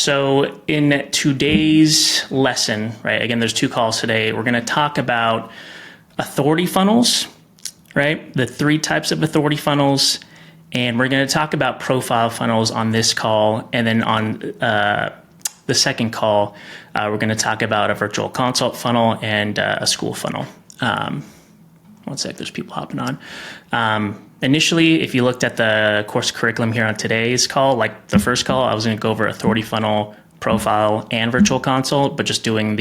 So in today's lesson, right, again, there's 2 calls today. We're going to talk about authority funnels, right? The 3 types of authority funnels. And we're going to talk about profile funnels on this call. And then on the second call, we're going to talk about a virtual consult funnel and a school funnel. One sec, there's people hopping on. Initially, if you looked at the course curriculum here on today's call, like the first call, I was going to go over authority funnel, profile, and virtual consult, but just doing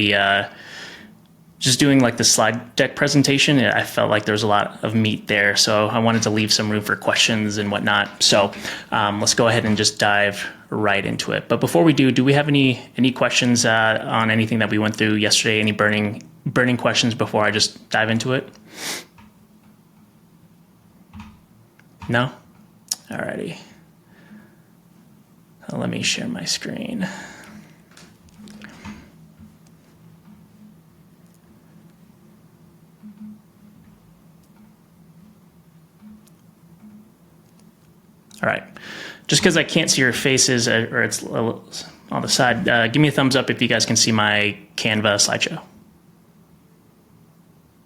like the slide deck presentation, I felt like there was a lot of meat there. So I wanted to leave some room for questions and whatnot. So let's go ahead and just dive right into it. But before we do we have any questions on anything that we went through yesterday? Any burning questions before I just dive into it? No? Alrighty. Let me share my screen. All right, just because I can't see your faces or it's on the side, give me a thumbs up if you guys can see my Canva slideshow.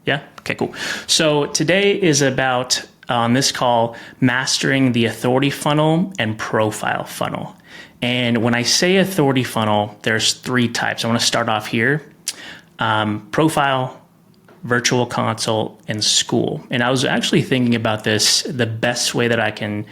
Yeah, okay, cool. So today is about, on this call, mastering the authority funnel and profile funnel. And when I say authority funnel, there's 3 types. I want to start off here. Profile, virtual consult, and school. And I was actually thinking about this, the best way that I can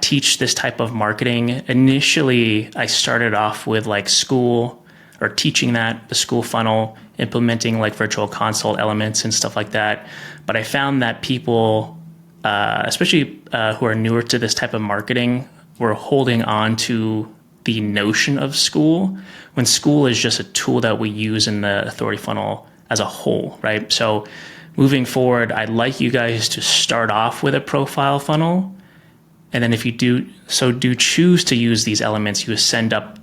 teach this type of marketing. Initially, I started off with like school or teaching the school funnel, implementing like virtual consult elements and stuff like that. But I found that people, especially who are newer to this type of marketing, were holding on to the notion of school when school is just a tool that we use in the authority funnel as a whole, right? So moving forward, I'd like you guys to start off with a profile funnel. And then if you do choose to use these elements, you ascend up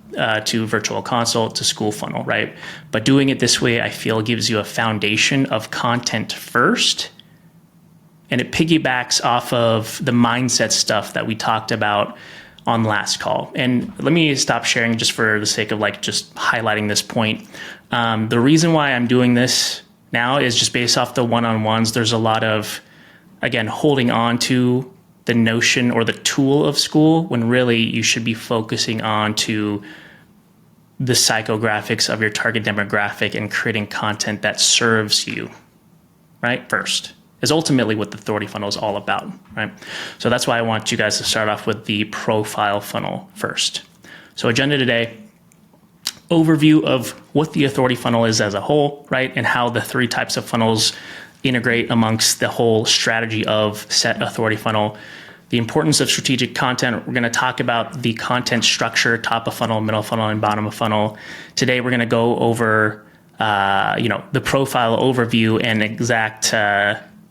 to virtual consult to school funnel, right? But doing it this way, I feel gives you a foundation of content first. And it piggybacks off of the mindset stuff that we talked about on last call. And let me stop sharing just for the sake of like just highlighting this point. The reason why I'm doing this now is just based off the one-on-ones. There's a lot of, again, holding on to the notion or the tool of school when really you should be focusing on to the psychographics of your target demographic and creating content that serves you, right? First is ultimately what the authority funnel is all about, right? So that's why I want you guys to start off with the profile funnel first. So agenda today, overview of what the authority funnel is as a whole, right? And how the 3 types of funnels integrate amongst the whole strategy of set authority funnel. The importance of strategic content. We're going to talk about the content structure, top of funnel, middle funnel, and bottom of funnel. Today, we're going to go over, the profile overview and exact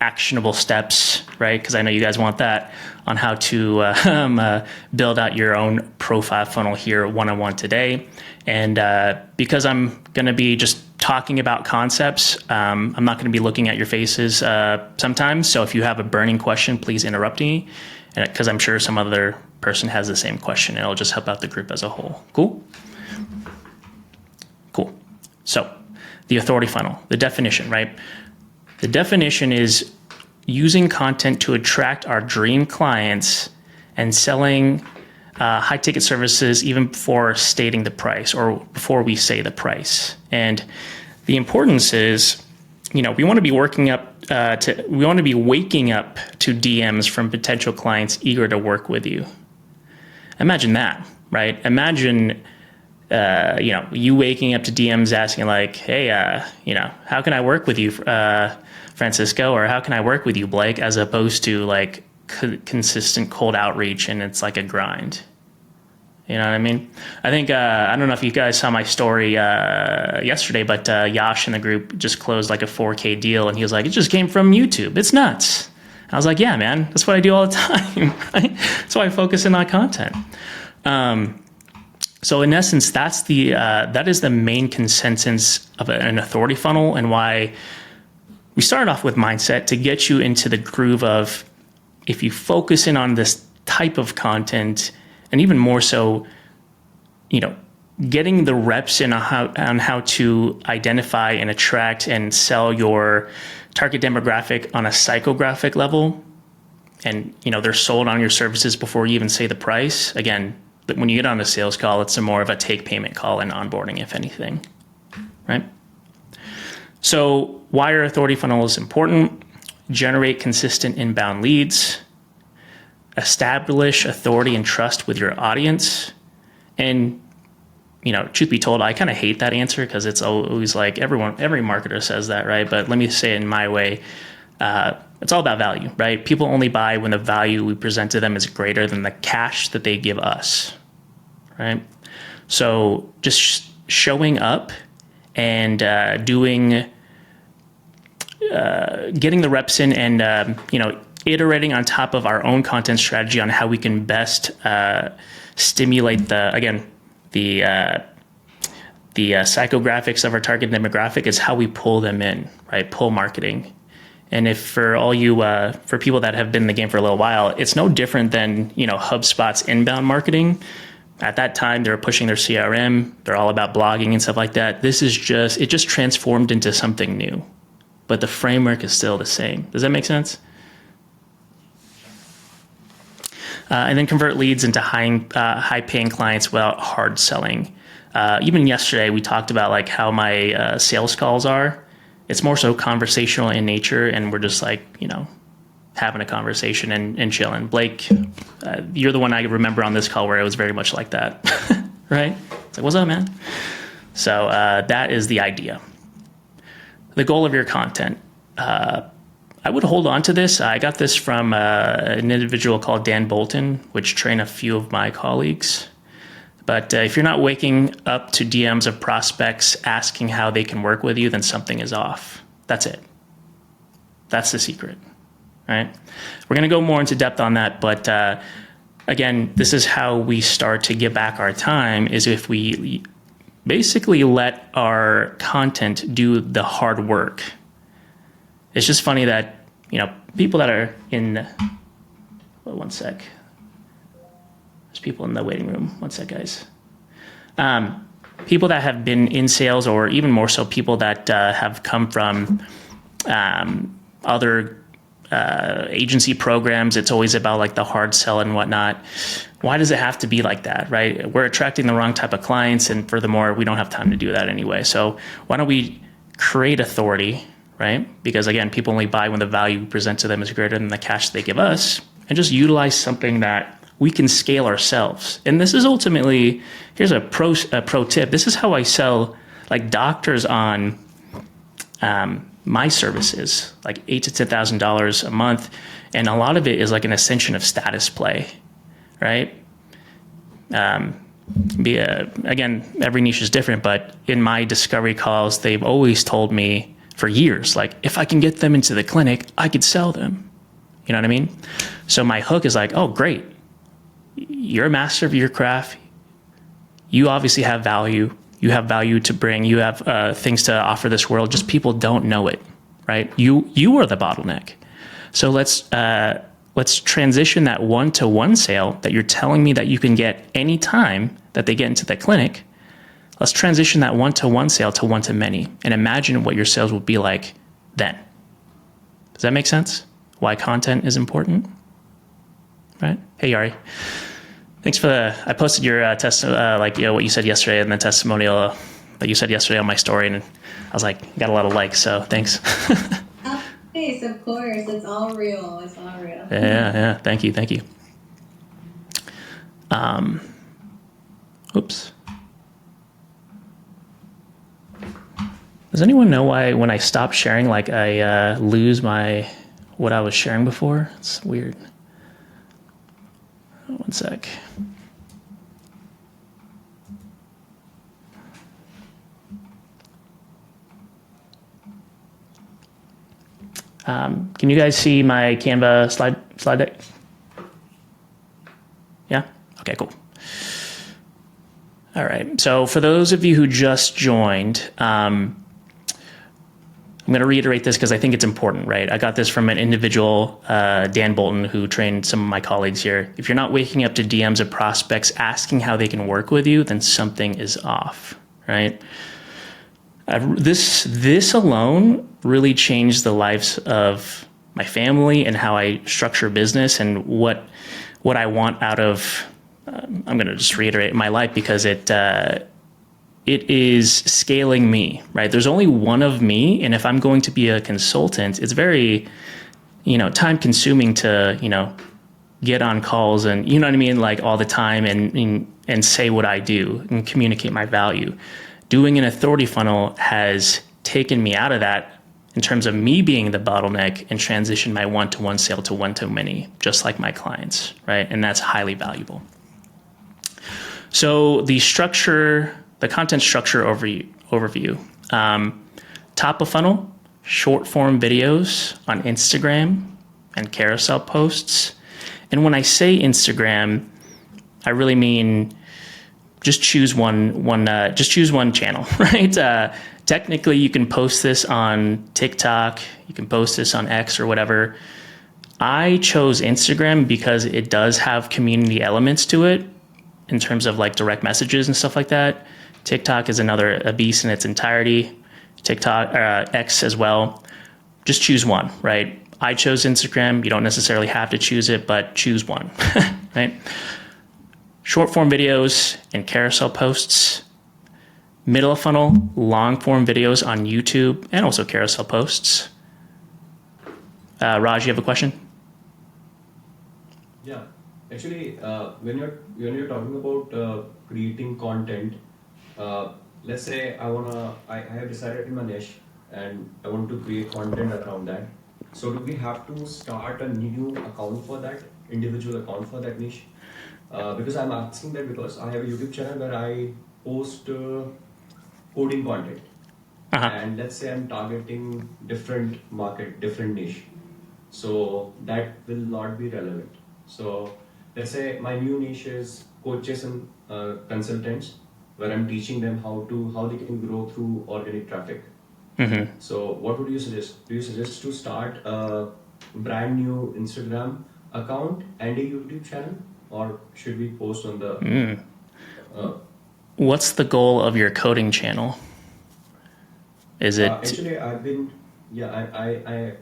actionable steps, right? Because I know you guys want that on how to build out your own profile funnel here one-on-one today. And because I'm going to be just talking about concepts, I'm not going to be looking at your faces sometimes. So if you have a burning question, please interrupt me, because I'm sure some other person has the same question, and it'll just help out the group as a whole. Cool? Cool. So the authority funnel, the definition, right? The definition is using content to attract our dream clients and selling high ticket services even before stating the price or before we say the price. And the importance is, we want to be waking up to DMs from potential clients eager to work with you. Imagine that, right? Imagine, you waking up to DMs asking like, hey, how can I work with you, Francisco, or how can I work with you, Blake, as opposed to like consistent cold outreach and it's like a grind. You know what I mean? I think, I don't know if you guys saw my story yesterday, but Yash in the group just closed like a 4K deal and he was like, it just came from YouTube. It's nuts. I was like, yeah, man, that's what I do all the time. Right? That's why I focus in on content. So in essence, that is the main consensus of an authority funnel, and why we started off with mindset to get you into the groove of, if you focus in on this type of content, and even more so, getting the reps in on how to identify and attract and sell your target demographic on a psychographic level, and they're sold on your services before you even say the price. Again, when you get on a sales call, it's more of a take payment call and onboarding, if anything, right? So why are authority funnels important? Generate consistent inbound leads, establish authority and trust with your audience. And truth be told, I kind of hate that answer because it's always like every marketer says that, right? But let me say it in my way. It's all about value, right? People only buy when the value we present to them is greater than the cash that they give us, right? So just showing up and getting the reps in and, iterating on top of our own content strategy on how we can best stimulate the psychographics of our target demographic is how we pull them in, right? Pull marketing. And if for all you, for people that have been in the game for a little while, it's no different than, HubSpot's inbound marketing. At that time, they were pushing their CRM. They're all about blogging and stuff like that. It just transformed into something new, but the framework is still the same. Does that make sense? And then convert leads into high-paying clients without hard selling. Even yesterday, we talked about like how my sales calls are. It's more so conversational in nature, and we're just like, having a conversation and chilling. Blake, you're the one I remember on this call where it was very much like that, right? It's like, what's up, man? So that is the idea. The goal of your content. I would hold on to this. I got this from an individual called Dan Bolton, which trained a few of my colleagues. But if you're not waking up to DMs of prospects asking how they can work with you, then something is off. That's it. That's the secret, right? We're going to go more into depth on that. But again, this is how we start to get back our time, is if we basically let our content do the hard work. It's just funny that, people that are in, one sec. There's people in the waiting room. One sec, guys. People that have been in sales, or even more so people that have come from other agency programs, it's always about like the hard sell and whatnot. Why does it have to be like that, right? We're attracting the wrong type of clients, and furthermore, we don't have time to do that anyway. So why don't we create authority, right? Because again, people only buy when the value we present to them is greater than the cash they give us, and just utilize something that we can scale ourselves. And this is ultimately, here's a pro tip. This is how I sell like doctors on my services, like $8,000 to $10,000 a month. And a lot of it is like an ascension of status play, right? Again, every niche is different, but in my discovery calls, they've always told me for years, like, if I can get them into the clinic, I could sell them. You know what I mean? So my hook is like, oh, great. You're a master of your craft. You obviously have value. You have value to bring. You have things to offer this world. Just people don't know it, right? You are the bottleneck. So let's transition that one-to-one sale that you're telling me that you can get any time that they get into the clinic. Let's transition that one-to-one sale to one-to-many, and imagine what your sales would be like then. Does that make sense? Why content is important, right? Hey, Yari. Thanks for I posted your what you said yesterday in the testimonial that you said yesterday on my story, and I was like, got a lot of likes, so thanks. Nice, of course. It's all real. It's all real. Yeah. Thank you. Oops. Does anyone know why when I stop sharing, like I lose what I was sharing before? It's weird. One sec. Can you guys see my Canva slide deck? Yeah? Okay, cool. All right. So for those of you who just joined, I'm going to reiterate this because I think it's important, right? I got this from an individual, Dan Bolton, who trained some of my colleagues here. If you're not waking up to DMs of prospects asking how they can work with you, then something is off, right? This alone really changed the lives of my family and how I structure business and what I want out of, I'm going to just reiterate my life because it is scaling me, right? There's only one of me. And if I'm going to be a consultant, it's very, time consuming to, get on calls and, you know what I mean? Like all the time and say what I do and communicate my value. Doing an authority funnel has taken me out of that in terms of me being the bottleneck and transition my one-to-one sale to one-to-many, just like my clients, right? And that's highly valuable. So the content structure overview. Top of funnel, short form videos on Instagram and carousel posts. And when I say Instagram, I really mean just choose one channel, right? Technically, you can post this on TikTok, you can post this on X or whatever. I chose Instagram because it does have community elements to it in terms of like direct messages and stuff like that. TikTok is a beast in its entirety. TikTok, X as well. Just choose one, right? I chose Instagram. You don't necessarily have to choose it, but choose one, right? Short form videos and carousel posts. Middle of funnel, long form videos on YouTube and also carousel posts. Raj, you have a question? Yeah, actually, when you're talking about creating content, let's say I have decided in my niche and I want to create content around that. So do we have to start a new account for that, individual account for that niche? Because I'm asking that because I have a YouTube channel where I post coding content. And let's say I'm targeting different market, different niche. So that will not be relevant. So let's say my new niche is coaches and consultants, where I'm teaching them how they can grow through organic traffic. So what would you suggest? Do you suggest to start a brand new Instagram account and a YouTube channel, or should we post on the? What's the goal of your coding channel? Is it actually I've been I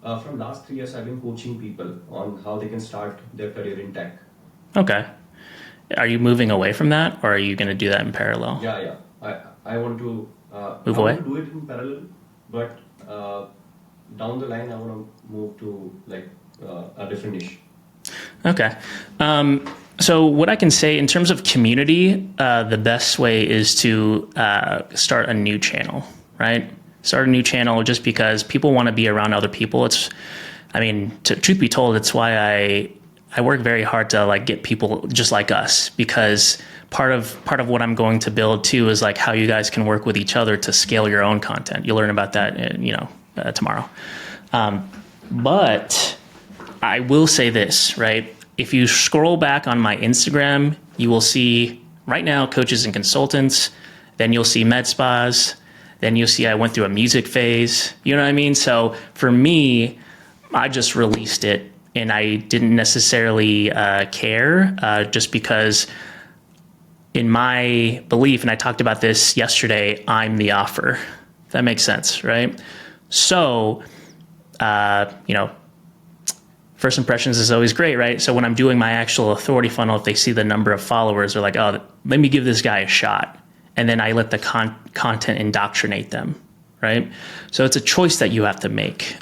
from last 3 years I've been coaching people on how they can start their career in tech. okay? Are you moving away from that, or are you going to do that in parallel? Yeah. I want to Move I away? want to do it in parallel, but down the line I want to move to like a different niche. Okay. So what I can say in terms of community, the best way is to start a new channel, right? Start a new channel just because people want to be around other people. Truth be told, it's why I work very hard to like get people just like us, because part of what I'm going to build too is like how you guys can work with each other to scale your own content. You'll learn about that, tomorrow. But I will say this, right? If you scroll back on my Instagram, you will see right now coaches and consultants, then you'll see med spas, then you'll see I went through a music phase. You know what I mean? So for me, I just released it and I didn't necessarily care just because in my belief, and I talked about this yesterday, I'm the offer. If that makes sense, right? So, first impressions is always great, right? So when I'm doing my actual authority funnel, if they see the number of followers, they're like, oh, let me give this guy a shot. And then I let the content indoctrinate them, right? So it's a choice that you have to make.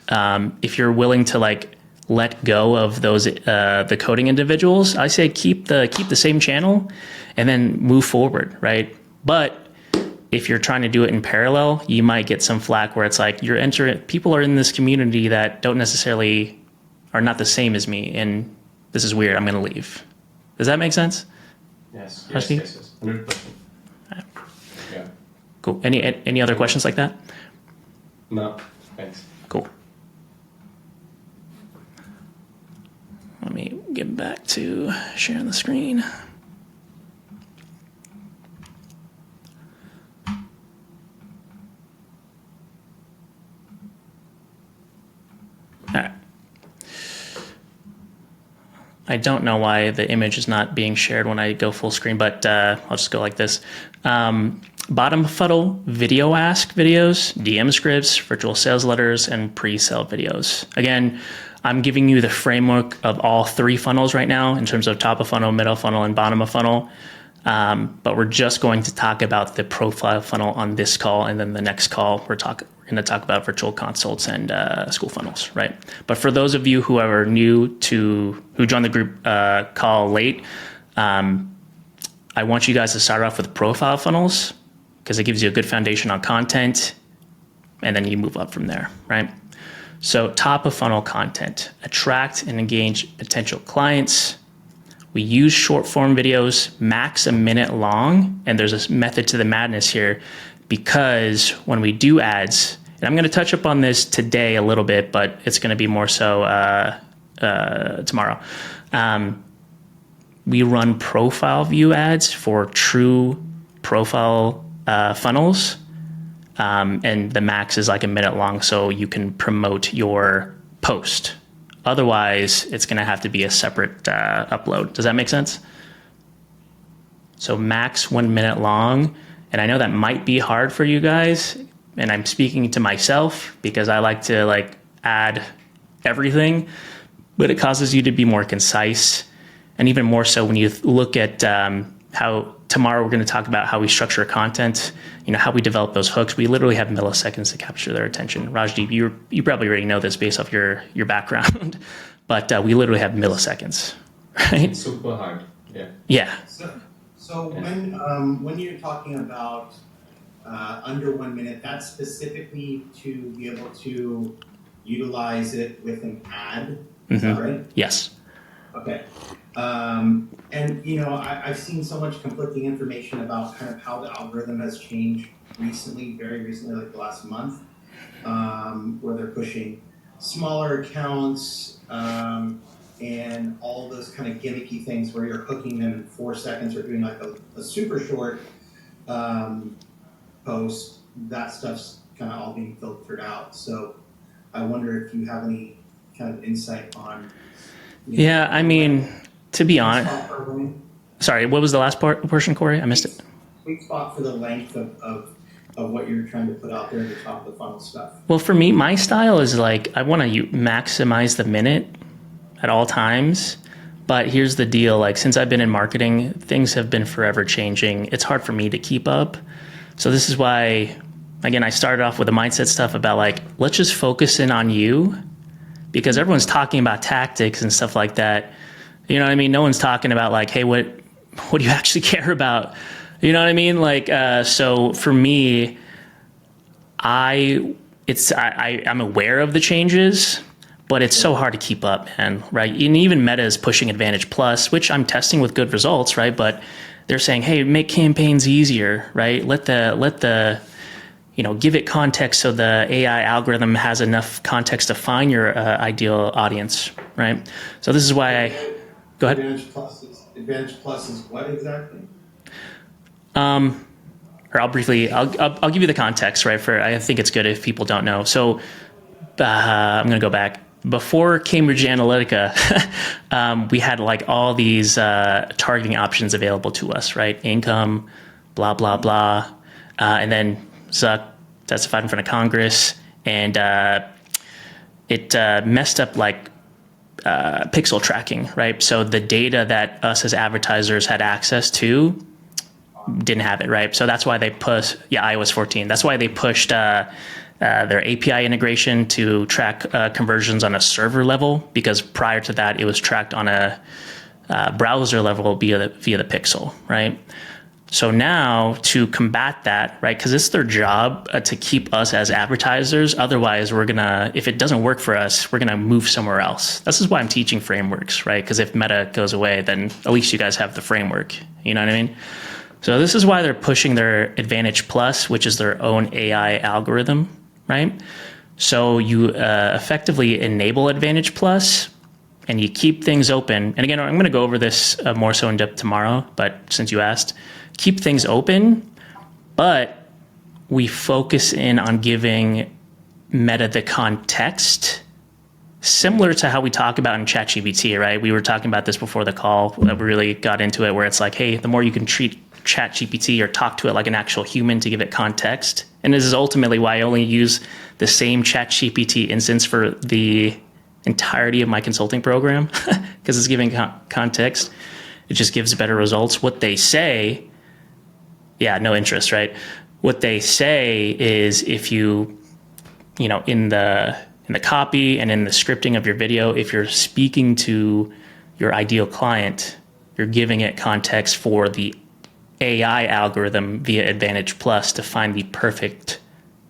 If you're willing to like let go of those the coding individuals, I say keep the same channel and then move forward, right? But if you're trying to do it in parallel, you might get some flack where it's like people are in this community that don't necessarily are not the same as me, and this is weird. I'm going to leave. Does that make sense? Yes. 100%. Yeah. Cool. Any other questions like that? No, thanks. Cool. Let me get back to sharing the screen. I don't know why the image is not being shared when I go full screen, but I'll just go like this. Bottom funnel, video ask videos, DM scripts, virtual sales letters, and pre-sale videos. Again, I'm giving you the framework of all three funnels right now in terms of top of funnel, middle funnel, and bottom of funnel. But we're just going to talk about the profile funnel on this call, and then the next call we're going to talk about virtual consults and school funnels, right? But for those of you who are who joined the group call late, I want you guys to start off with profile funnels because it gives you a good foundation on content, and then you move up from there, right? So top of funnel content, attract and engage potential clients. We use short form videos, max a minute long, and there's a method to the madness here because when we do ads, and I'm going to touch up on this today a little bit, but it's going to be more so tomorrow. We run profile view ads for true profile funnels, and the max is like a minute long, so you can promote your post. Otherwise, it's going to have to be a separate upload. Does that make sense? So max 1 minute long. And I know that might be hard for you guys. And I'm speaking to myself because I like to add everything, but it causes you to be more concise. And even more so when you look at how tomorrow we're going to talk about how we structure content, how we develop those hooks. We literally have milliseconds to capture their attention. Rajdeep, you probably already know this based off your background, but we literally have milliseconds, right? It's super hard. Yeah. Yeah. So when you're talking about under 1 minute, that's specifically to be able to utilize it with an ad, is that right? Yes. Okay. I've seen so much conflicting information about kind of how the algorithm has changed recently, very recently, like the last month, where they're pushing smaller accounts and all those kind of gimmicky things where you're hooking them in 4 seconds or doing like a super short post. That stuff's kind of all being filtered out. So I wonder if you have any kind of insight on. Yeah, I mean, to be honest, sorry, what was the last portion, Corey? I missed it. Sweet spot for the length of what you're trying to put out there at the top of the funnel stuff. Well, for me, my style is I want to maximize the minute at all times. But here's the deal. Since I've been in marketing, things have been forever changing. It's hard for me to keep up. So this is why, again, I started off with the mindset stuff about let's just focus in on you. Because everyone's talking about tactics and stuff like that. You know what I mean? No one's talking about hey, what do you actually care about? You know what I mean? So for me, I'm aware of the changes, but it's so hard to keep up, man, right? And even Meta is pushing Advantage Plus, which I'm testing with good results, right? But they're saying, hey, make campaigns easier, right? Let the give it context so the AI algorithm has enough context to find your ideal audience, right? So this is why go ahead. Advantage Plus is what exactly? Or I'll give you the context, right? I think it's good if people don't know. So I'm going to go back. Before Cambridge Analytica, we had all these targeting options available to us, right? Income, blah, blah, blah. And then Zuck testified in front of Congress, and it messed up pixel tracking, right? So the data that us as advertisers had access to didn't have it, right? So that's why they pushed, iOS 14. That's why they pushed their API integration to track conversions on a server level, because prior to that, it was tracked on a browser level via the pixel, right? So now to combat that, right, because it's their job to keep us as advertisers. Otherwise, if it doesn't work for us, we're going to move somewhere else. This is why I'm teaching frameworks, right? Because if Meta goes away, then at least you guys have the framework. You know what I mean? So this is why they're pushing their Advantage Plus, which is their own AI algorithm, right? So you effectively enable Advantage Plus and you keep things open. And again, I'm going to go over this more so in depth tomorrow, but since you asked, keep things open, but we focus in on giving Meta the context similar to how we talk about in ChatGPT, right? We were talking about this before the call that we really got into it, where it's like, hey, the more you can treat ChatGPT or talk to it like an actual human to give it context. And this is ultimately why I only use the same ChatGPT instance for the entirety of my consulting program, because it's giving context. It just gives better results. What they say, yeah, no interest, right? What they say is if you know, in the copy and in the scripting of your video, if you're speaking to your ideal client, you're giving it context for the AI algorithm via Advantage Plus to find the perfect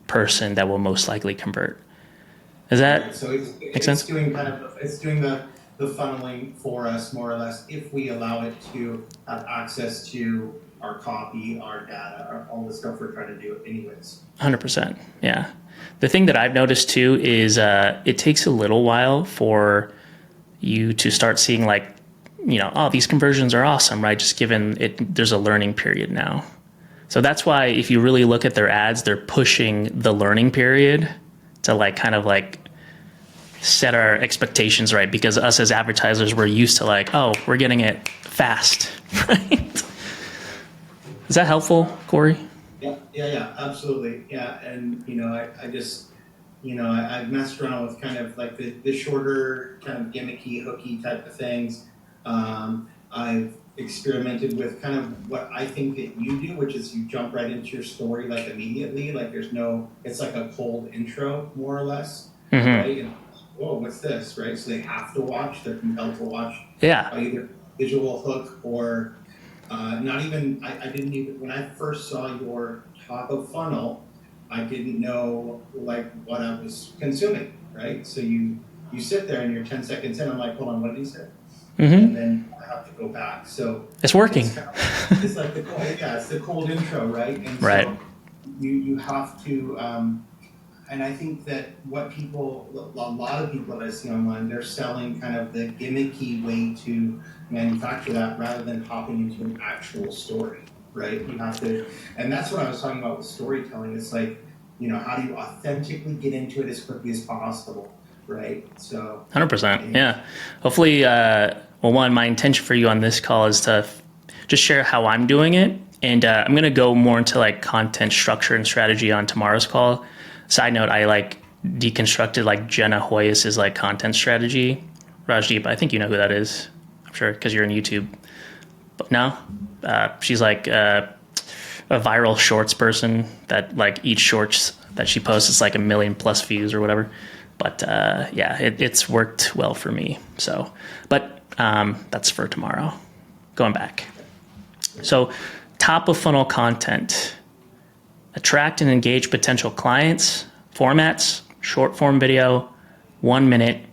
person that will most likely convert. Does that make sense? Doing it's doing the funneling for us more or less, if we allow it to have access to our copy, our data, all the stuff we're trying to do anyways. 100%. Yeah. The thing that I've noticed too is it takes a little while for you to start seeing like, you know, oh, these conversions are awesome, right? Just given it, there's a learning period now. So that's why if you really look at their ads, they're pushing the learning period to like kind of like set our expectations right, because us as advertisers, we're used to like, oh, we're getting it fast, right? Is that helpful, Corey? Yeah, absolutely. Yeah, and you know, I just, you know, I've messed around with kind of like the shorter kind of gimmicky, hooky type of things. I've experimented with kind of what I think that you do, which is you jump right into your story like immediately. Like there's no, it's like a cold intro more or less, right? And, whoa, what's this, right? So they have to watch. They're compelled to watch. Yeah. By either visual hook or not even. I didn't even, when I first saw your top of funnel, I didn't know like what I was consuming, right? So you sit there and you're 10 seconds in. I'm like, hold on, what did he say? And then I have to go back. So it's working. It's like the cold, yeah, it's the cold intro, right? And right. So you have to, and I think that what people, a lot of people that I see online, they're selling kind of the gimmicky way to manufacture that rather than hopping into an actual story, right? You have to, and that's what I was talking about with storytelling. It's like, you know, how do you authentically get into it as quickly as possible, right? So 100%, yeah. Hopefully, well, one, my intention for you on this call is to just share how I'm doing it. And I'm going to go more into like content structure and strategy on tomorrow's call. Side note, I like deconstructed like Jenna Hoyas's like content strategy. Rajdeep, I think you know who that is. I'm sure because you're on YouTube. But no, she's like a viral shorts person that like each shorts that she posts is like 1 million+ views or whatever. But yeah, it's worked well for me. So, but that's for tomorrow. Going back. So top of funnel content. Attract and engage potential clients. Formats, short form video, 1 minute.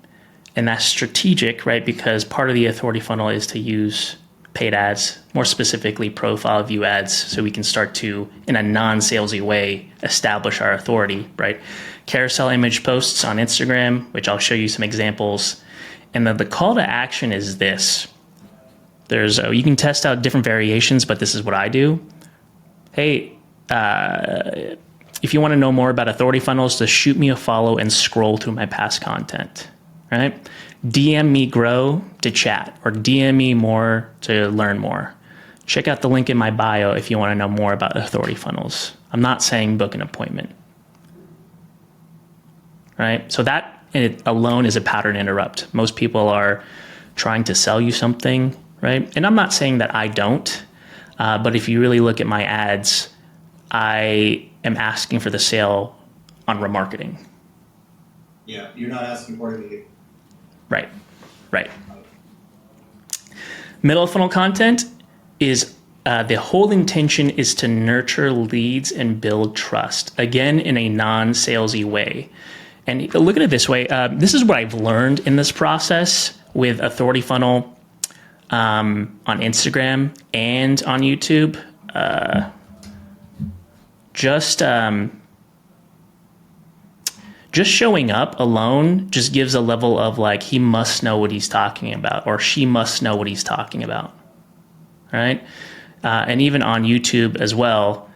And that's strategic, right? Because part of the authority funnel is to use paid ads, more specifically profile view ads, so we can start to, in a non-salesy way, establish our authority, right? Carousel image posts on Instagram, which I'll show you some examples. And then the call to action is this. There's you can test out different variations, but this is what I do. Hey, if you want to know more about authority funnels, just shoot me a follow and scroll through my past content, right? DM me grow to chat, or DM me more to learn more. Check out the link in my bio if you want to know more about authority funnels. I'm not saying book an appointment, right? So that it alone is a pattern interrupt. Most people are trying to sell you something, right? And I'm not saying that I don't, but if you really look at my ads, I am asking for the sale on remarketing. Yeah, you're not asking for it either. Right. Middle funnel content is the whole intention is to nurture leads and build trust, again, in a non-salesy way. And look at it this way. This is what I've learned in this process with authority funnel on Instagram and on YouTube. Just showing up alone just gives a level of like, he must know what he's talking about, or she must know what he's talking about, right? And even on YouTube as well,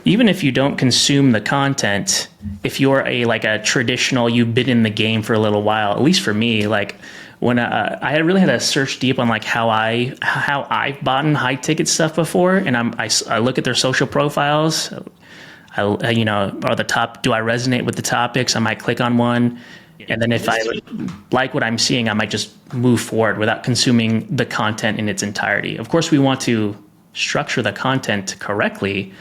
even if you don't consume the content, if you're a traditional, you've been in the game for a little while, at least for me, like when I had really had to search deep on like how I've bought in high ticket stuff before, and I look at their social profiles. Are the top, do I resonate with the topics? I might click on one. And then if I like what I'm seeing, I might just move forward without consuming the content in its entirety. Of course, we want to structure the content correctly,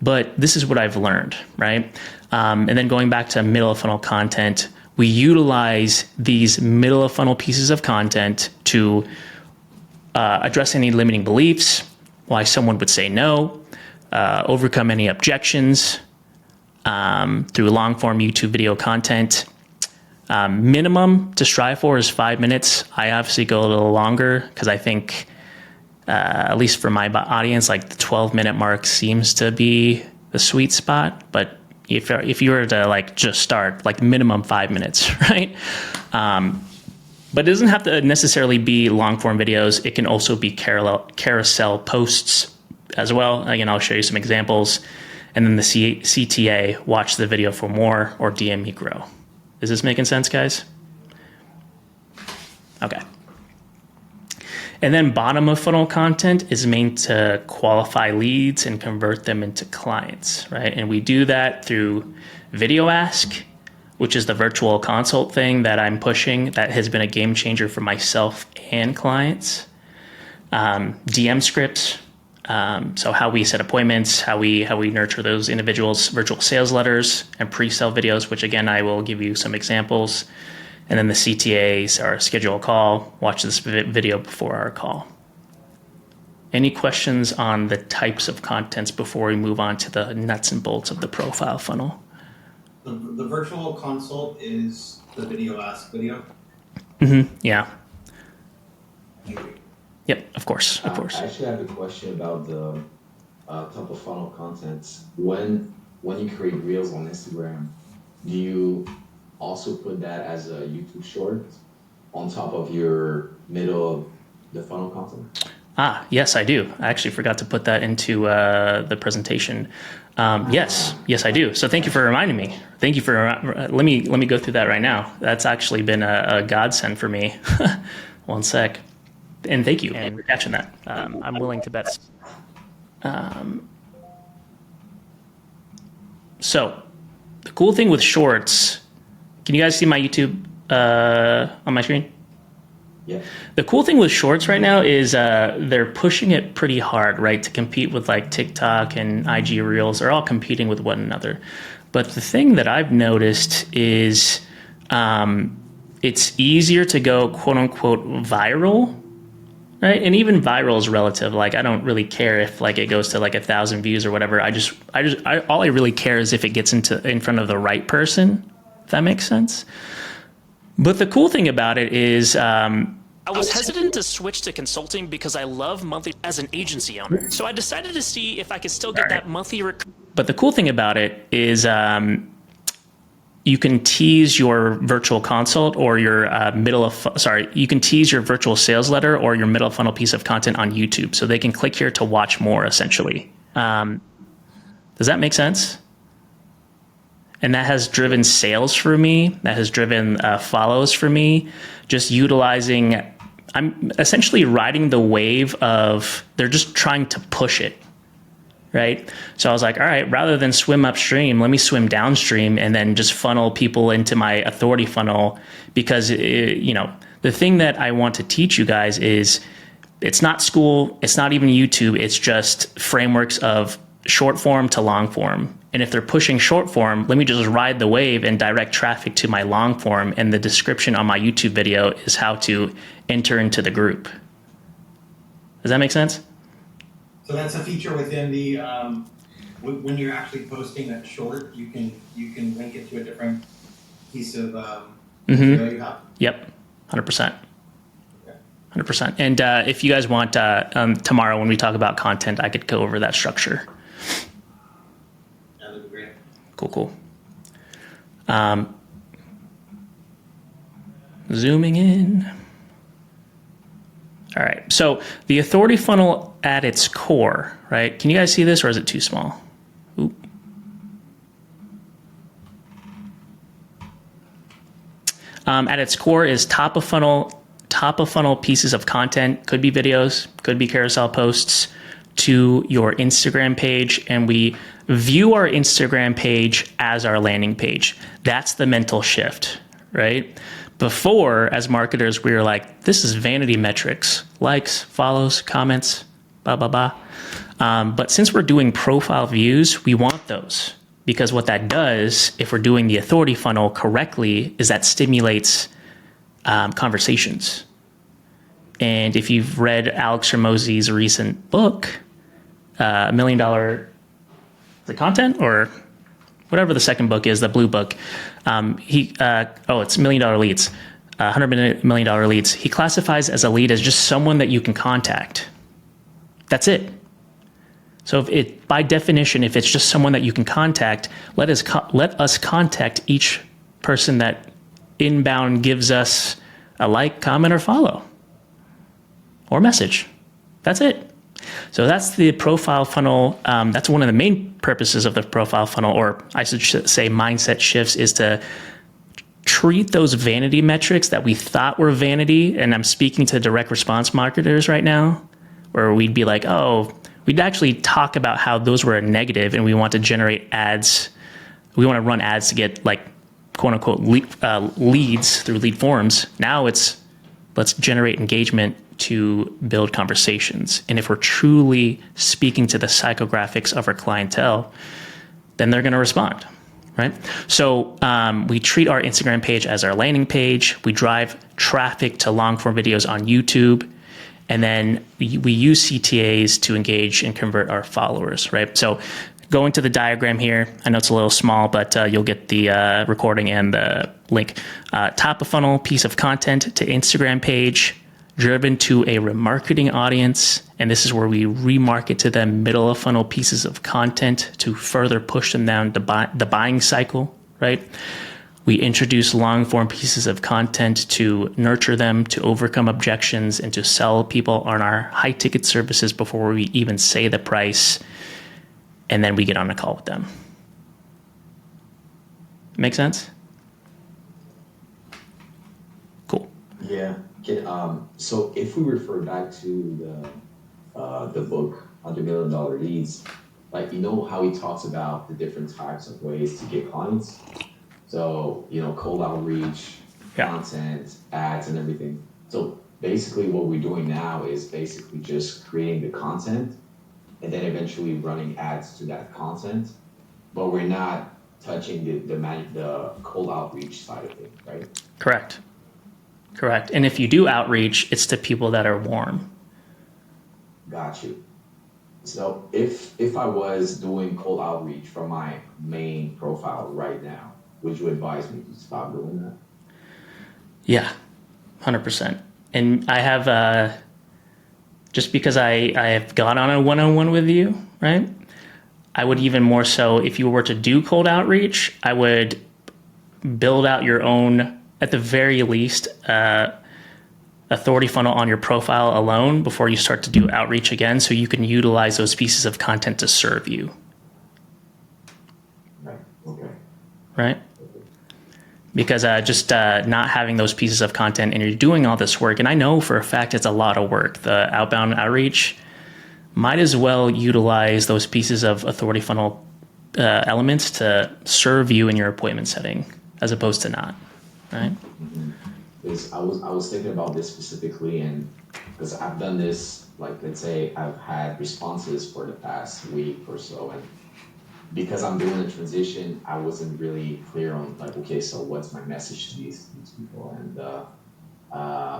but this is what I've learned, right? And then going back to middle of funnel content, we utilize these middle of funnel pieces of content to address any limiting beliefs, why someone would say no, overcome any objections through long form YouTube video content. Minimum to strive for is 5 minutes. I obviously go a little longer because I think, at least for my audience, like the 12-minute mark seems to be the sweet spot. But if you were to like just start, like minimum 5 minutes, right? But it doesn't have to necessarily be long form videos. It can also be carousel posts as well. Again, I'll show you some examples. And then the CTA, watch the video for more, or DM me grow. Is this making sense, guys? Okay. And then bottom of funnel content is meant to qualify leads and convert them into clients, right? And we do that through Video Ask, which is the virtual consult thing that I'm pushing that has been a game changer for myself and clients. DM scripts, so how we set appointments, how we nurture those individuals, virtual sales letters, and pre-sale videos, which again, I will give you some examples. And then the CTAs are schedule a call, watch this video before our call. Any questions on the types of contents before we move on to the nuts and bolts of the profile funnel? The virtual consult is the Video Ask video? Mm-hmm, yeah. Thank you. Yep, of course. I actually have a question about the top of funnel contents. When you create reels on Instagram, do you also put that as a YouTube short on top of your middle of the funnel content? Yes, I do. I actually forgot to put that into the presentation. Yes, I do. So thank you for reminding me. Thank you for let me go through that right now. That's actually been a godsend for me. One sec. And thank you for catching that. I'm willing to bet. So the cool thing with shorts, can you guys see my YouTube on my screen? Yeah. The cool thing with shorts right now is they're pushing it pretty hard, right? To compete with like TikTok and IG Reels. They're all competing with one another. But the thing that I've noticed is it's easier to go quote unquote viral. Right. And even viral is relative. Like, I don't really care if like it goes to like 1,000 views or whatever. All I really care is if it gets in front of the right person, if that makes sense. But the cool thing about it is, I was hesitant to switch to consulting because I love monthly as an agency owner. So I decided to see if I could still get that monthly. But the cool thing about it is, you can tease your virtual consult or your you can tease your virtual sales letter or your middle funnel piece of content on YouTube. So they can click here to watch more, essentially. Does that make sense? And that has driven sales for me. That has driven follows for me. Just utilizing, I'm essentially riding the wave of, they're just trying to push it. Right. So I was like, all right, rather than swim upstream, let me swim downstream and then just funnel people into my authority funnel. Because, the thing that I want to teach you guys is it's not school. It's not even YouTube. It's just frameworks of short form to long form. And if they're pushing short form, let me just ride the wave and direct traffic to my long form. And the description on my YouTube video is how to enter into the group. Does that make sense? So that's a feature within the when you're actually posting a short, you can link it to a different piece of video you have. Yep, 100%. 100%. And if you guys want, tomorrow when we talk about content, I could go over that structure. That would be great. Cool. Zooming in. All right, so the authority funnel at its core, right? Can you guys see this, or is it too small? Oop. At its core is top of funnel pieces of content, could be videos, could be carousel posts, to your Instagram page, and we view our Instagram page as our landing page. That's the mental shift, right? Before, as marketers, we were like, this is vanity metrics, likes, follows, comments, blah, blah, blah. But since we're doing profile views, we want those, because what that does, if we're doing the authority funnel correctly, is that stimulates conversations. And if you've read Alex Ramose's recent book, $1 Million, the content, or whatever the second book is, the blue book, it's $1 Million Leads, $100 million leads. He classifies as a lead as just someone that you can contact. That's it. So by definition, if it's just someone that you can contact, let us contact each person that inbound gives us a like, comment, or follow, or message. That's it. So that's the profile funnel. That's one of the main purposes of the profile funnel, or I should say mindset shifts, is to treat those vanity metrics that we thought were vanity. And I'm speaking to direct response marketers right now, where we'd be like, we'd actually talk about how those were a negative and we want to generate ads. We want to run ads to get, like, quote unquote leads through lead forms. Now it's, let's generate engagement to build conversations. And if we're truly speaking to the psychographics of our clientele, then they're going to respond, right? So we treat our Instagram page as our landing page. We drive traffic to long form videos on YouTube. And then we use CTAs to engage and convert our followers, right? So going to the diagram here, I know it's a little small, but you'll get the recording and the link. Top of funnel piece of content to Instagram page, driven to a remarketing audience. And this is where we remarket to them middle of funnel pieces of content to further push them down the buying cycle, right? We introduce long form pieces of content to nurture them, to overcome objections, and to sell people on our high ticket services before we even say the price. And then we get on a call with them. Make sense? Cool. Yeah. So if we refer back to the book $100 Million Leads, like, you know how he talks about the different types of ways to get clients. So, cold outreach, content, ads, and everything. So basically what we're doing now is basically just creating the content and then eventually running ads to that content, but we're not touching the cold outreach side of it, right? Correct. And if you do outreach, it's to people that are warm. Got you. So if I was doing cold outreach from my main profile right now, would you advise me to stop doing that? Yeah, 100%. And I have, just because I have gone on a one-on-one with you, right? I would even more so, if you were to do cold outreach, I would build out your own, at the very least, authority funnel on your profile alone before you start to do outreach again, so you can utilize those pieces of content to serve you. Right, okay. Right? Because just not having those pieces of content and you're doing all this work, and I know for a fact it's a lot of work, the outbound outreach, might as well utilize those pieces of authority funnel elements to serve you in your appointment setting as opposed to not, right? Mm-hmm. I was thinking about this specifically, and because I've done this, like, let's say I've had responses for the past week or so, and because I'm doing a transition, I wasn't really clear on, like, okay, so what's my message to these people? And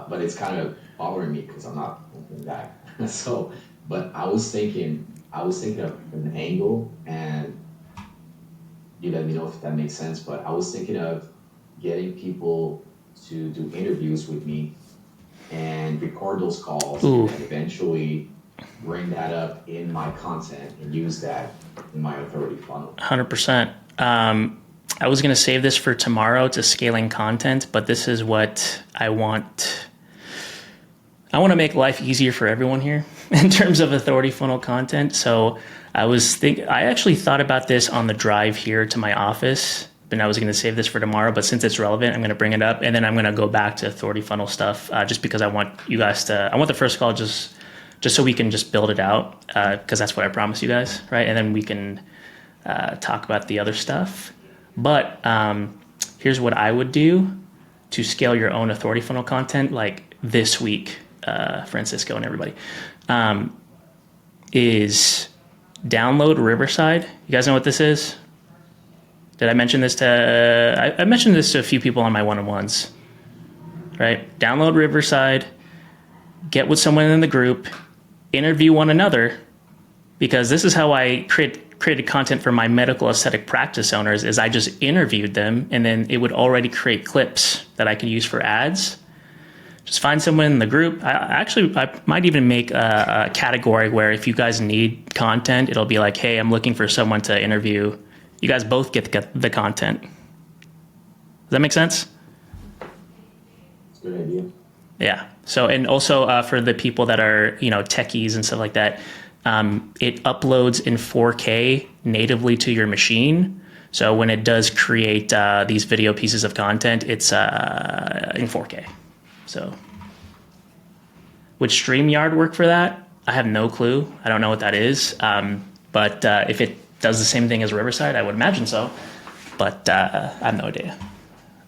but it's kind of bothering me because I'm not looking back. So, but I was thinking of an angle, and you let me know if that makes sense. But I was thinking of getting people to do interviews with me and record those calls, and eventually bring that up in my content and use that in my authority funnel. 100%. I was going to save this for tomorrow to scaling content, but this is what I want. I want to make life easier for everyone here in terms of authority funnel content. So I actually thought about this on the drive here to my office and I was going to save this for tomorrow, but since it's relevant, I'm going to bring it up, and then I'm going to go back to authority funnel stuff, just because I want you guys to. I want the first call just so we can just build it out, because that's what I promised you guys, right? And then we can talk about the other stuff. But here's what I would do to scale your own authority funnel content, like this week, Francisco and everybody, is download Riverside. You guys know what this is? Did I mention this to? I mentioned this to a few people on my one-on-ones. Right? Download Riverside, get with someone in the group, interview one another, because this is how I created content for my medical aesthetic practice owners. Is I just interviewed them, and then it would already create clips that I could use for ads. Just find someone in the group. I might even make a category where if you guys need content, it'll be like, hey, I'm looking for someone to interview. You guys both get the content. Does that make sense? It's a good idea. Yeah. So, and also for the people that are, techies and stuff like that, it uploads in 4K natively to your machine. So when it does create these video pieces of content, it's in 4K. So would StreamYard work for that? I have no clue. I don't know what that is. But if it does the same thing as Riverside, I would imagine so. But I have no idea.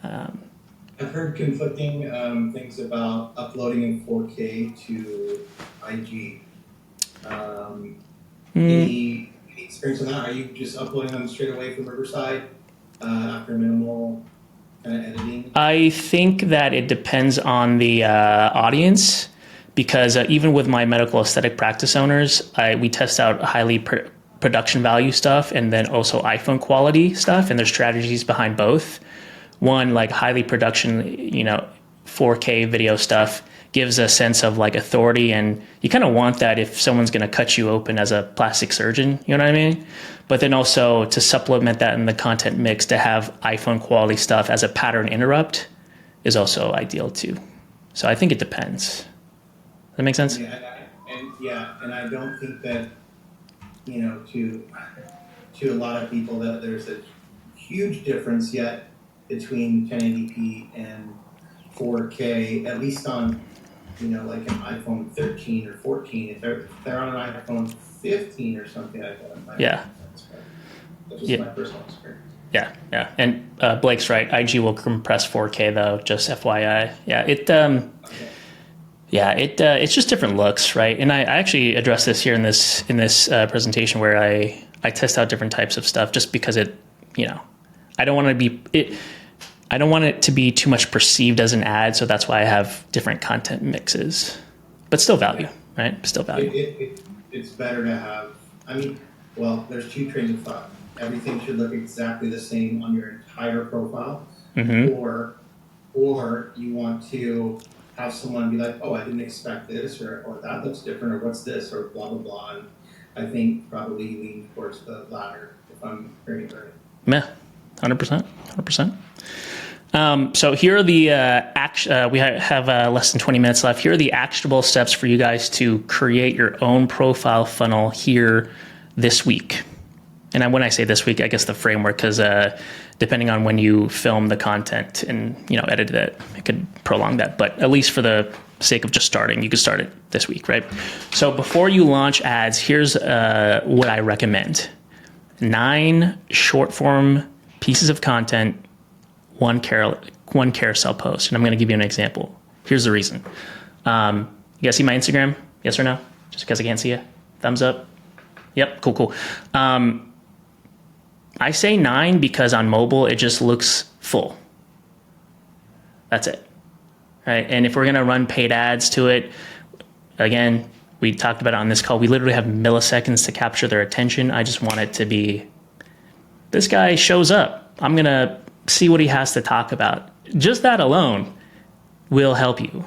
I've heard conflicting things about uploading in 4K to IG. Any experience on that? Are you just uploading them straight away from Riverside after minimal kind of editing? I think that it depends on the audience, because even with my medical aesthetic practice owners, we test out highly production value stuff and then also iPhone quality stuff, and there's strategies behind both. One, like highly production, 4K video stuff gives a sense of like authority, and you kind of want that if someone's going to cut you open as a plastic surgeon, you know what I mean? But then also to supplement that in the content mix, to have iPhone quality stuff as a pattern interrupt is also ideal too. So I think it depends. Does that make sense? Yeah, and I don't think that, to a lot of people that there's a huge difference yet between 1080p and 4K, at least on, like an iPhone 13 or 14. If they're on an iPhone 15 or something like that, it might make sense, but that's just my personal experience. Yeah. And Blake's right. IG will compress 4K though, just FYI. Yeah, it's just different looks, right? And I actually addressed this here in this presentation where I test out different types of stuff just because I don't want it to be too much perceived as an ad, so that's why I have different content mixes, but still value, right? Still value. It's better to have. There's two trains of thought. Everything should look exactly the same on your entire profile, or you want to have someone be like, oh, I didn't expect this, or that looks different, or what's this, or blah blah blah. And I think probably lean towards the latter if I'm hearing it right. Yeah, 100%. So here are the we have less than 20 minutes left. Here are the actionable steps for you guys to create your own profile funnel here this week. And when I say this week, I guess the framework, because depending on when you film the content and edit it could prolong that. But at least for the sake of just starting, you could start it this week, right? So before you launch ads, here's what I recommend: 9 short form pieces of content, one carousel post. And I'm going to give you an example. Here's the reason. You guys see my Instagram? Yes or no? Just because I can't see you? Thumbs up. Yep, cool. I say 9 because on mobile, it just looks full. That's it. Right? And if we're going to run paid ads to it, again, we talked about it on this call, we literally have milliseconds to capture their attention. I just want it to be, this guy shows up. I'm going to see what he has to talk about. Just that alone will help you.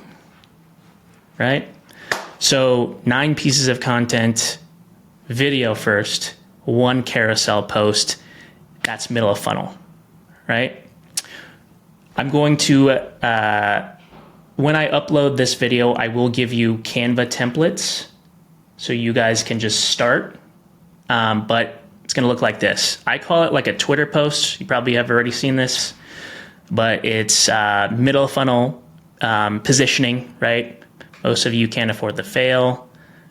Right? So 9 pieces of content, video first, 1 carousel post. That's middle of funnel, right? I'm going to, when I upload this video, I will give you Canva templates so you guys can just start. But it's going to look like this. I call it like a Twitter post. You probably have already seen this, but it's middle funnel positioning, right? Most of you can't afford the fail.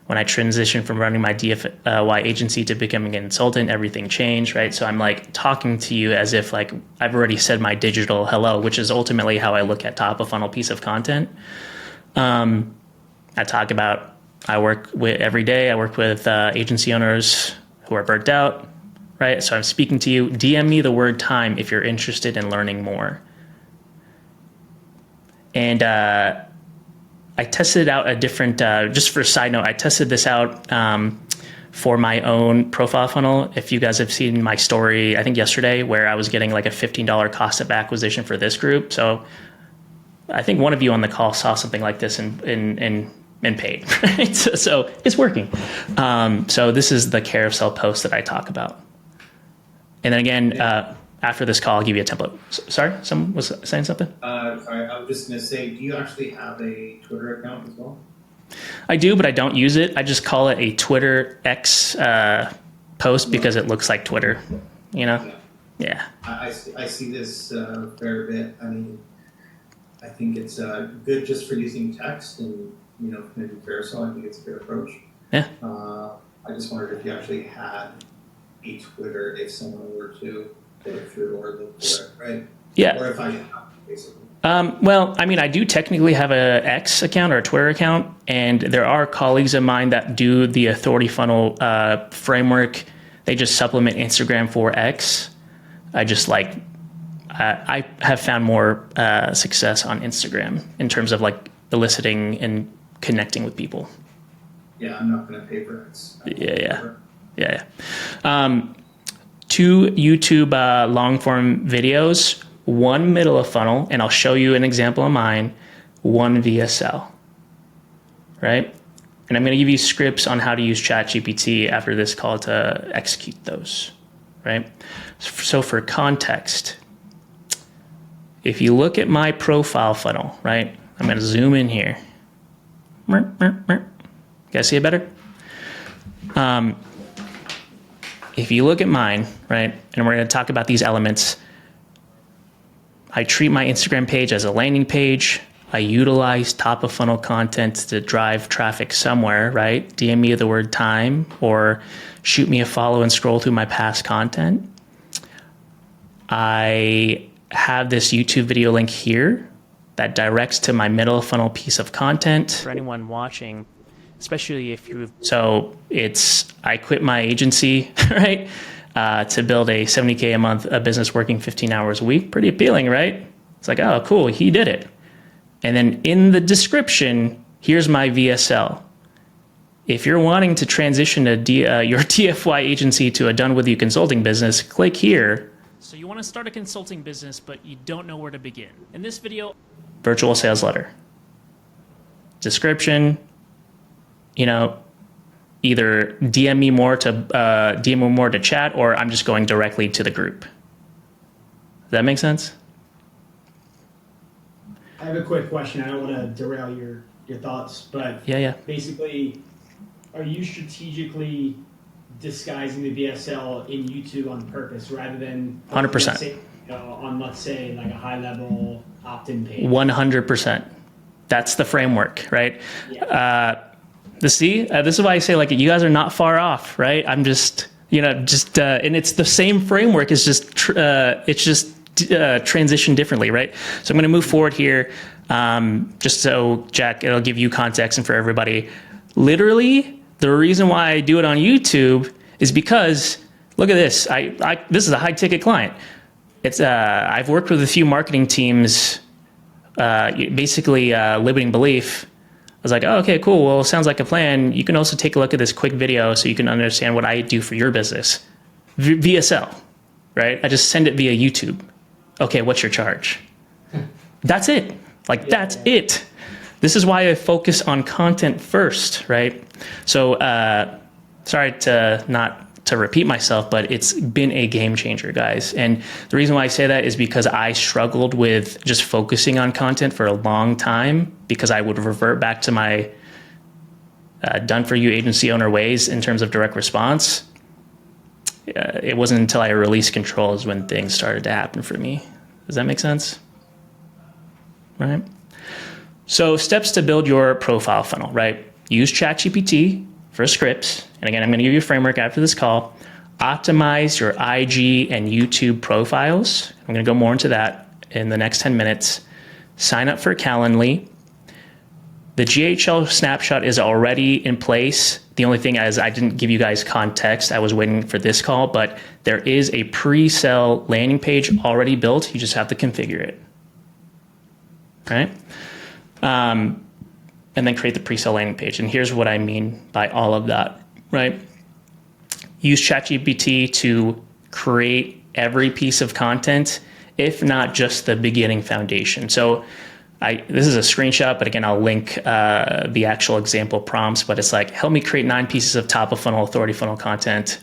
When I transitioned from running my DIY agency to becoming a consultant, everything changed, right? So I'm like talking to you as if like I've already said my digital hello, which is ultimately how I look at top of funnel piece of content. I talk about, I work with every day. I work with agency owners who are burnt out, right? So I'm speaking to you. DM me the word time if you're interested in learning more. And I tested out a different, just for a side note, I tested this out for my own profile funnel. If you guys have seen my story, I think yesterday, where I was getting like a $15 cost of acquisition for this group. So I think one of you on the call saw something like this and paid, right? So it's working. So this is the carousel post that I talk about. And then again, after this call, I'll give you a template. Sorry, someone was saying something? Sorry, I was just going to say, do you actually have a Twitter account as well? I do, but I don't use it. I just call it a Twitter X post because it looks like Twitter, you know? Yeah. I see this a fair bit. I mean, I think it's good just for using text and, you know, maybe carousel. I think it's a good approach. Yeah. I just wondered if you actually had a Twitter, if someone were to look through or look for it, right? Yeah. Or if I basically. Well, I mean, I do technically have a X account or a Twitter account, and there are colleagues of mine that do the authority funnel framework. They just supplement Instagram for X. I just like, I have found more success on Instagram in terms of like eliciting and connecting with people. Yeah, I'm not going to pay for X. Yeah. 2 YouTube long form videos, 1 middle of funnel, and I'll show you an example of mine, 1 VSL, right? And I'm going to give you scripts on how to use ChatGPT after this call to execute those, right? So for context, if you look at my profile funnel, right? I'm going to zoom in here. You guys see it better? If you look at mine, right, and we're going to talk about these elements, I treat my Instagram page as a landing page. I utilize top of funnel content to drive traffic somewhere, right? DM me the word time or shoot me a follow and scroll through my past content. I have this YouTube video link here that directs to my middle funnel piece of content. For anyone watching, especially if you, so it's, I quit my agency, right? To build a 70K a month a business working 15 hours a week. Pretty appealing, right? It's like, oh, cool, he did it. And then in the description, here's my VSL. If you're wanting to transition your TFY agency to a done with you consulting business, click here. So you want to start a consulting business, but you don't know where to begin. In this video, virtual sales letter. Description, you know, either DM me more to chat, or I'm just going directly to the group. Does that make sense? I have a quick question. I don't want to derail your thoughts, but Yeah. basically, are you strategically disguising the VSL in YouTube on purpose rather than 100%. On, let's say, like a high level opt-in page? 100%. That's the framework, right? Yeah. This is why I say, like, you guys are not far off, right? I'm just, and it's the same framework. It's just transitioned differently, right? So I'm going to move forward here, just so, Jack, it'll give you context and for everybody. Literally, the reason why I do it on YouTube is because, look at this. This is a high ticket client. It's I've worked with a few marketing teams, basically limiting belief. I was like, oh, okay, cool. Well, sounds like a plan. You can also take a look at this quick video so you can understand what I do for your business. VSL, right? I just send it via YouTube. Okay, what's your charge? That's it. That's it. This is why I focus on content first, right? So sorry to repeat myself, but it's been a game changer, guys. And the reason why I say that is because I struggled with just focusing on content for a long time because I would revert back to my done for you agency owner ways in terms of direct response. it wasn't until I released controls when things started to happen for me. Does that make sense? Right? So steps to build your profile funnel, right? Use ChatGPT for scripts. And again, I'm going to give you a framework after this call. Optimize your IG and YouTube profiles. I'm going to go more into that in the next 10 minutes. Sign up for Calendly. The GHL snapshot is already in place. The only thing is I didn't give you guys context. I was waiting for this call, but there is a pre-sale landing page already built. You just have to configure it. Right? And then create the pre-sale landing page. And here's what I mean by all of that, right? Use ChatGPT to create every piece of content, if not just the beginning foundation. So this is a screenshot, but again, I'll link the actual example prompts, but it's like, help me create 9 pieces of top of funnel, authority funnel content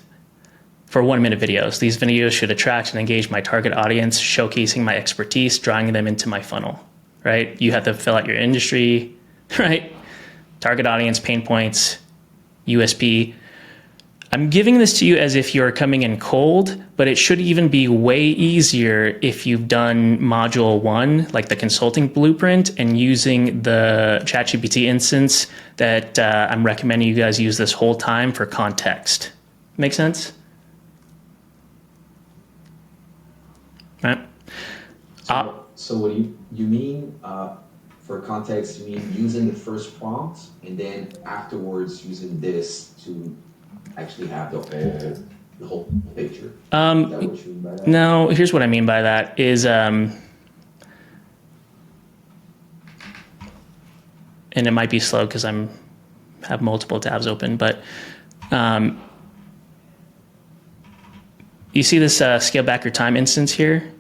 for 1-minute videos. These videos should attract and engage my target audience, showcasing my expertise, drawing them into my funnel, right? You have to fill out your industry, right? Target audience, pain points, USP. I'm giving this to you as if you're coming in cold, but it should even be way easier if you've done module 1, like the consulting blueprint, and using the ChatGPT instance that I'm recommending you guys use this whole time for context. Make sense? Right. So what do you mean, for context, you mean using the first prompt and then afterwards using this to actually have the whole picture? Is that what you mean by that? No, here's what I mean by that is, and it might be slow because have multiple tabs open, but you see this scale back your time instance here?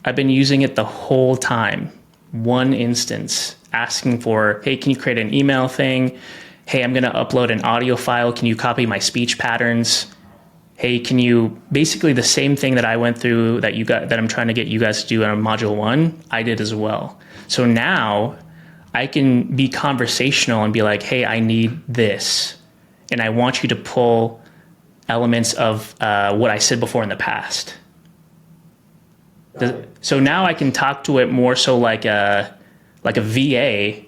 I've been using it the whole time. One instance asking for, hey, can you create an email thing? Hey, I'm going to upload an audio file. Can you copy my speech patterns? Hey, can you basically the same thing that I went through that I'm trying to get you guys to do on module 1, I did as well. So now I can be conversational and be like, hey, I need this. And I want you to pull elements of what I said before in the past. So now I can talk to it more so like a VA.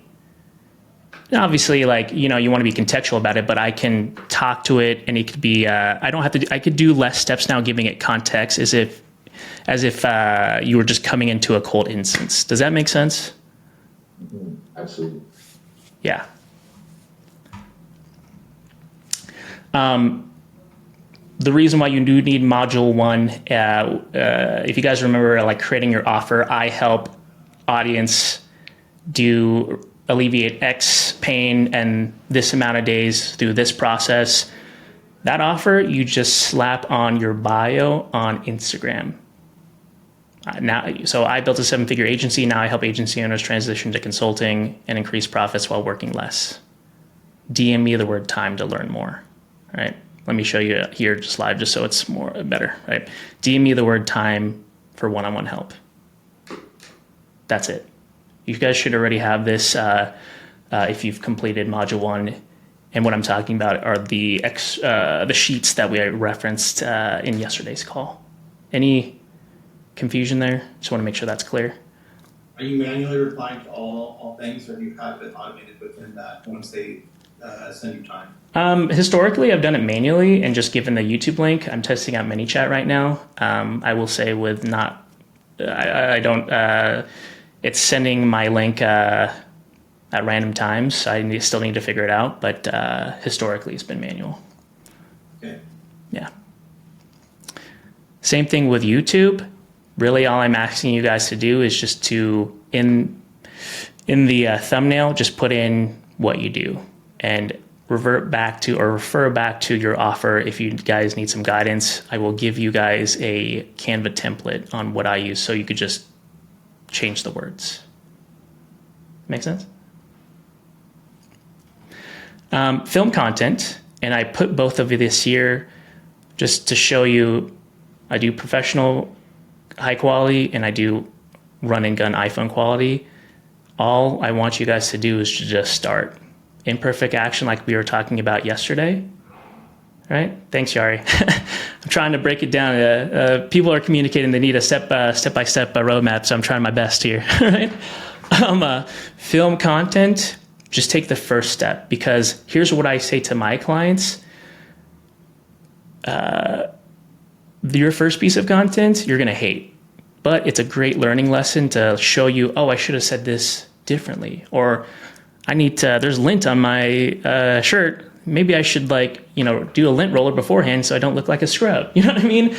Obviously, like, you want to be contextual about it, but I can talk to it and it could be, I could do less steps now giving it context as if you were just coming into a cold instance. Does that make sense? Mm-hmm. Absolutely. Yeah. The reason why you do need module 1, if you guys remember, like creating your offer, I help audience alleviate X pain and this amount of days through this process. That offer, you just slap on your bio on Instagram. So I built a 7-figure agency. Now I help agency owners transition to consulting and increase profits while working less. DM me the word time to learn more. All right. Let me show you here just live, just so it's better, right? DM me the word time for one-on-one help. That's it. You guys should already have this if you've completed module 1. And what I'm talking about are the sheets that we referenced in yesterday's call. Any confusion there? Just want to make sure that's clear. Are you manually replying to all things, or do you have it automated within that once they send you time? Historically, I've done it manually and just given the YouTube link. I'm testing out ManyChat right now. I will say with it's sending my link at random times. I still need to figure it out, but historically it's been manual. Okay. Yeah. Same thing with YouTube. Really all I'm asking you guys to do is just to, in the thumbnail, just put in what you do and refer back to your offer. If you guys need some guidance, I will give you guys a Canva template on what I use, so you could just change the words. Make sense? Film content, and I put both of this here just to show you I do professional high quality and I do run and gun iPhone quality. All I want you guys to do is to just start. Imperfect action like we were talking about yesterday. right? Thanks, Yari. I'm trying to break it down. People are communicating they need a step-by-step roadmap, so I'm trying my best here, right? Film content, just take the first step, because here's what I say to my clients. Your first piece of content, you're going to hate, but it's a great learning lesson to show you, oh, I should have said this differently, or I need to, there's lint on my shirt. Maybe I should do a lint roller beforehand so I don't look like a scrub. You know what I mean?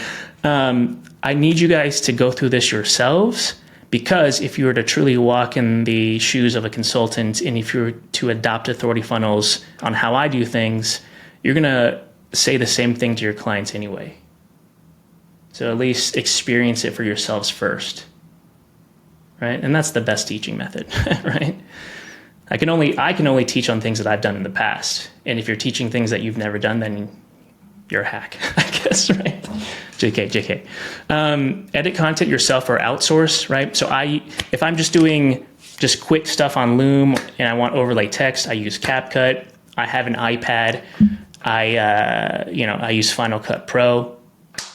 I need you guys to go through this yourselves, because if you were to truly walk in the shoes of a consultant, and if you were to adopt authority funnels on how I do things, you're going to say the same thing to your clients anyway. So at least experience it for yourselves first, right? And that's the best teaching method, right? I can only teach on things that I've done in the past. And if you're teaching things that you've never done, then you're a hack, I guess, right? JK. Edit content yourself or outsource, right? So if I'm just doing just quick stuff on Loom and I want overlay text, I use CapCut. I have an iPad. I use Final Cut Pro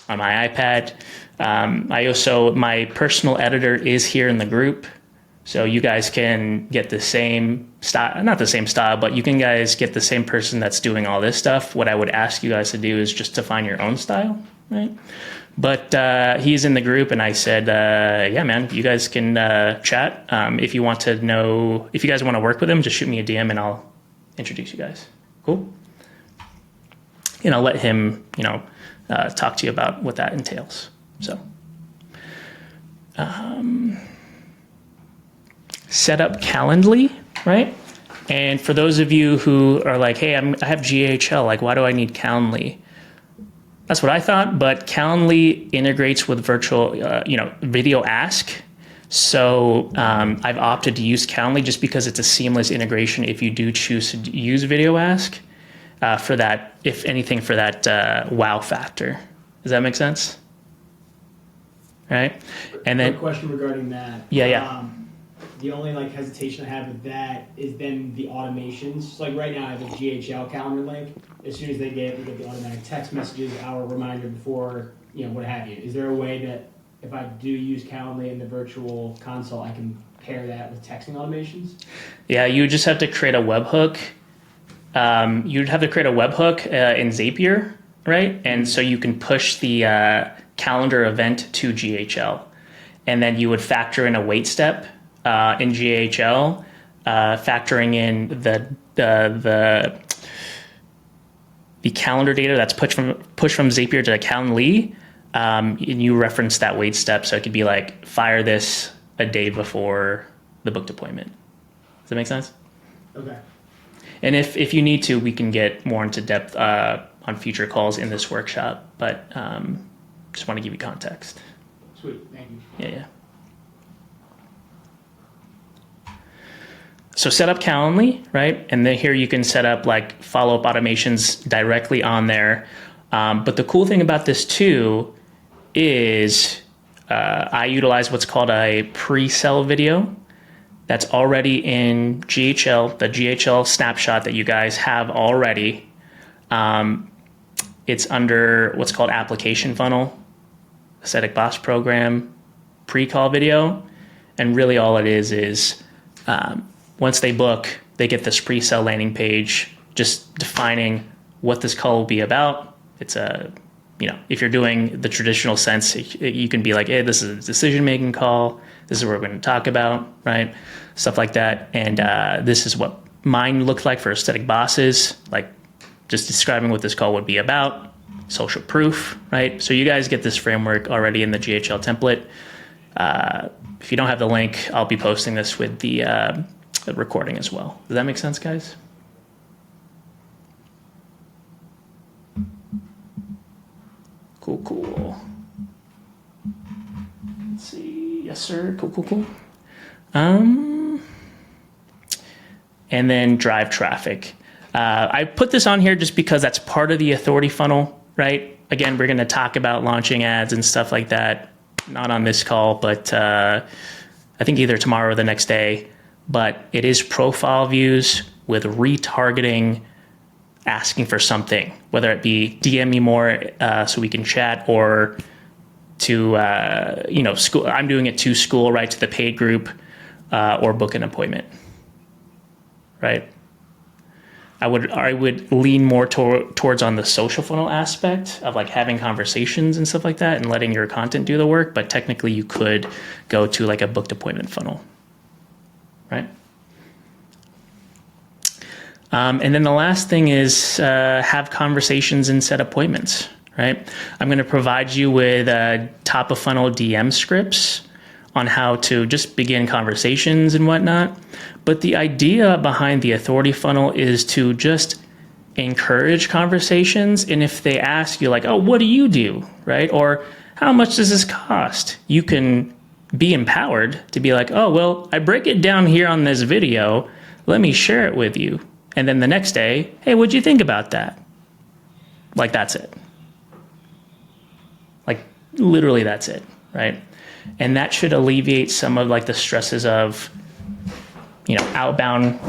on my iPad. My personal editor is here in the group. So you guys can get the same style, not the same style, but you can guys get the same person that's doing all this stuff. What I would ask you guys to do is just to find your own style, right? But he's in the group, and I said, yeah, man, you guys can chat. If you want to know, if you guys want to work with him, just shoot me a DM and I'll introduce you guys. Cool? And I'll let him, talk to you about what that entails. So, set up Calendly, right? And for those of you who are like, hey, I have GHL, like, why do I need Calendly? That's what I thought, but Calendly integrates with virtual, Video Ask. So I've opted to use Calendly just because it's a seamless integration if you do choose to use Video Ask for that, if anything, for that wow factor. Does that make sense? Right? And then, a question regarding that. Yeah. The only hesitation I have with that is then the automations. So right now I have a GHL calendar link. As soon as we get the automatic text messages, hour reminder before, what have you. Is there a way that if I do use Calendly in the virtual console, I can pair that with texting automations? Yeah, you just have to create a webhook. You'd have to create a webhook in Zapier, right? And so you can push the calendar event to GHL. And then you would factor in a wait step in GHL, factoring in the calendar data that's pushed from Zapier to Calendly, and you reference that wait step. So it could be like, fire this a day before the booked appointment. Does that make sense? Okay. And if you need to, we can get more into depth on future calls in this workshop, but just want to give you context. Sweet, thank you. Yeah. So set up Calendly, right? And then here you can set up follow-up automations directly on there. But the cool thing about this too is I utilize what's called a pre-sell video that's already in GHL, the GHL snapshot that you guys have already. It's under what's called application funnel, aesthetic boss program, pre-call video. And really all it is once they book, they get this pre-sell landing page just defining what this call will be about. It's if you're doing the traditional sense, you can be like, hey, this is a decision-making call. This is what we're going to talk about, right? Stuff like that. And this is what mine looked like for aesthetic bosses, just describing what this call would be about, social proof, right? So you guys get this framework already in the GHL template. If you don't have the link, I'll be posting this with the recording as well. Does that make sense, guys? Cool. Let's see. Yes, sir. Cool. And then drive traffic. I put this on here just because that's part of the authority funnel, right? Again, we're going to talk about launching ads and stuff like that. Not on this call, but I think either tomorrow or the next day. But it is profile views with retargeting asking for something, whether it be DM me more so we can chat, or to school. I'm doing it to school, right, to the paid group, or book an appointment, right? I would lean more towards on the social funnel aspect of like having conversations and stuff like that and letting your content do the work. But technically you could go to like a booked appointment funnel, right? And then the last thing is have conversations and set appointments, right? I'm going to provide you with top of funnel DM scripts on how to just begin conversations and whatnot. But the idea behind the authority funnel is to just encourage conversations. And if they ask you like, oh, what do you do, right? Or how much does this cost? You can be empowered to be like, oh, well, I break it down here on this video. Let me share it with you. And then the next day, hey, what'd you think about that? Like, that's it. Like, literally that's it, right? And that should alleviate some of like the stresses of, outbound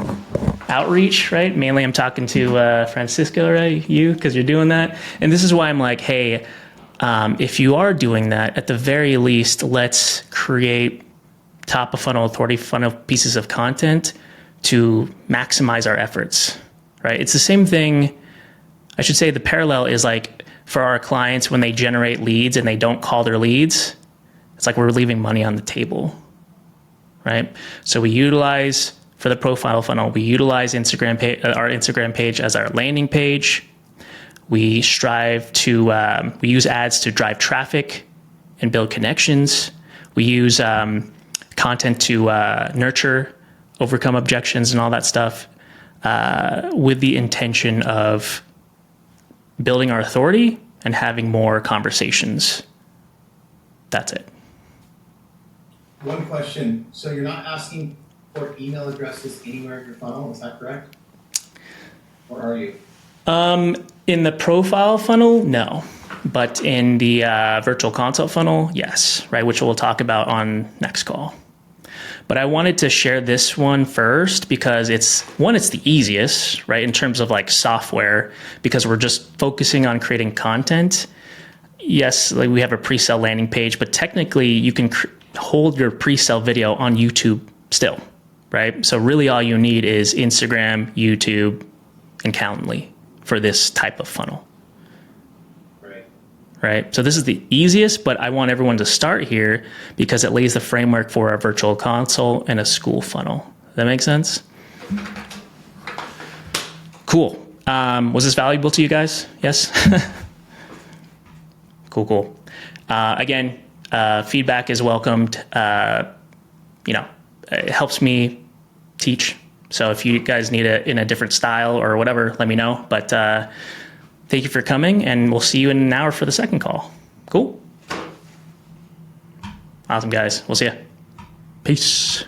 outreach, right? Mainly I'm talking to Francisco, right? You, because you're doing that. And this is why I'm like, hey, if you are doing that, at the very least, let's create top of funnel, authority funnel pieces of content to maximize our efforts, right? It's the same thing. I should say the parallel is like for our clients when they generate leads and they don't call their leads, it's like we're leaving money on the table, right? So we utilize, for the profile funnel, we utilize our Instagram page as our landing page. We strive to, we use ads to drive traffic and build connections. We use content to nurture, overcome objections and all that stuff, with the intention of building our authority and having more conversations. That's it. One question. So you're not asking for email addresses anywhere in your funnel, is that correct? Or are you? In the profile funnel, no. But in the virtual consult funnel, yes, right, which we'll talk about on next call. But I wanted to share this one first because it's the easiest, right, in terms of like software, because we're just focusing on creating content. Yes, like we have a pre-sale landing page, but technically you can hold your pre-sale video on YouTube still, right? So really all you need is Instagram, YouTube, and Calendly for this type of funnel. Right? So this is the easiest, but I want everyone to start here because it lays the framework for a virtual consult and a school funnel. Does that make sense? Cool. Was this valuable to you guys? Yes? Cool. Again, feedback is welcomed. It helps me teach. So if you guys need it in a different style or whatever, let me know. But thank you for coming, and we'll see you in an hour for the second call. Cool? Awesome, guys. We'll see you. Peace.